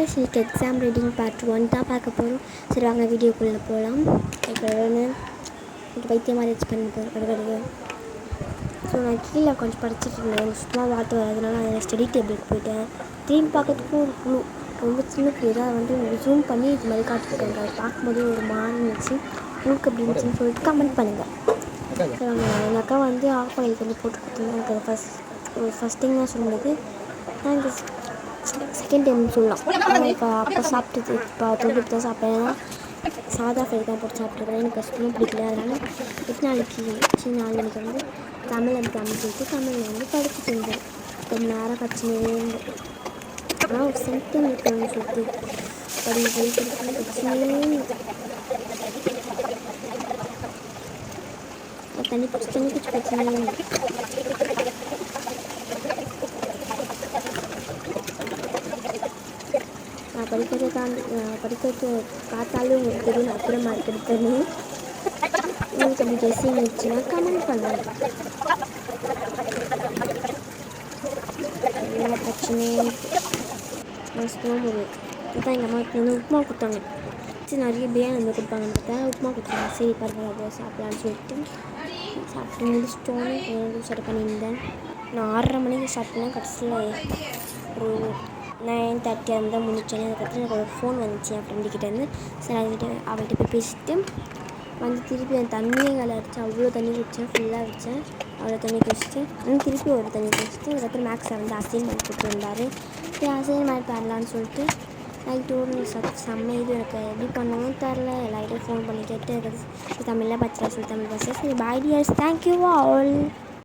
Guys, இன்னைக்கு exam reading part 1 தான் பார்க்க போகிறோம். சரி வாங்க வீடியோக்குள்ளே போகலாம். இப்போ கொஞ்சம் பைத்தியம் மாதிரி வச்சு பண்ணி போகிறது. ஸோ நான் கீழே கொஞ்சம் படிச்சுட்டு இருந்தேன். சும்மா வார்த்தை வரதுனால அதை ஸ்டடி டேபிளுக்கு போயிட்டேன். திரும்பி பார்க்கறதுக்கும் ஒரு குழு ரொம்ப சின்ன பேராக வந்து ஜூம் பண்ணி இது மாதிரி காட்டிருக்காங்க. அதை பார்க்கும்போது ஒரு மாதிரி இருந்துச்சு. உங்களுக்கு அப்படி இருந்துச்சுன்னு சொல்லிட்டு கமெண்ட் பண்ணுங்கள். எங்கள் அக்கா வந்து ஆஃப் ஆயிலுக்கு வந்து போட்டு கொடுத்துருந்தேன். எனக்கு ஃபஸ்ட் திங் தான் சொல்லும்போது நான் இந்த செகண்ட் டைம் சொல்லலாம். இப்போ அப்போ சாப்பிட்டது இப்போ தொழில் தான் சாப்பிட்டேன்னா சாதா ஃப்ரை தான் போட்டு சாப்பிட்ருக்கேன். எனக்கு கஷ்டமும் பிடிக்கல. அதனால் 4 மணிக்கு வந்து தமிழ் எடுக்காமல் சொல்லிட்டு தமிழில் வந்து படிச்சுட்டு இருந்தேன். ரொம்ப நேரம் படிச்சுனே இருந்தேன். ஆனால் ஒரு சென்டம் இருக்கணும்னு சொல்லிட்டு படிச்சுனே தண்ணி பிடிச்சி பிரச்சனையே இருந்தேன். நான் படிக்கிறது பார்த்தாலும் உங்களுக்கு தெரியும் நான் அப்புறம் மார்க் எடுத்தேன்னு. உங்களுக்கு அப்படி ட்ரெஸ்ஸிங் இருந்துச்சுன்னா கமெண்ட் பண்ணுவேன். எல்லா பிரச்சனையும் மோசமாக முடியும். அதுதான் எங்கள் அம்மாவுக்கு வந்து உப்புமா கொடுத்தாங்க. சரி நிறைய பிரியாணி வந்து கொடுப்பாங்கன்னு பார்த்தா உப்புமா கொடுத்தாங்க. சரி பரவாயில்ல சாப்பிட்லான்னு சொல்லிட்டு சாப்பிட்டு முடிச்சிட்டோன்னு ஸ்டார்ட் பண்ணியிருந்தேன். நான் 6:30 மணிக்கு ஸ்டார்ட் பண்ணேன். கடைசியில் ஒரு 9:30 அந்த தான் முடிச்சேன். அதுக்கப்புறம் எனக்கு ஒரு ஃபோன் வந்துச்சு என் ஃப்ரெண்டுக்கிட்டேருந்து. சரி அவள்கிட்ட போய் பேசிட்டு வந்து திருப்பி அந்த தண்ணியை அடிச்சு அவ்வளோ தண்ணி குடித்தேன். ஃபுல்லாக வச்சேன். அவ்வளோ தண்ணி குடிச்சிட்டு திருப்பி ஒரு தண்ணி குடிச்சிட்டு அதுக்கப்புறம் மேக்ஸை வந்து அசைன்மெண்ட் கொடுத்துருந்தாரு. சரி அசைன்மெண்ட் பண்ணலான்னு சொல்லிட்டு நைட்டு ஒரு செம்ம இது எனக்கு எப்படி பண்ணவும் தெரில. எல்லார்கிட்டையும் ஃபோன் பண்ணி கேட்டு தமிழில் பச்சை சொல்லி தமிழ் பஸ். சரி பாய் டியர்ஸ், தேங்க்யூ ஆல்.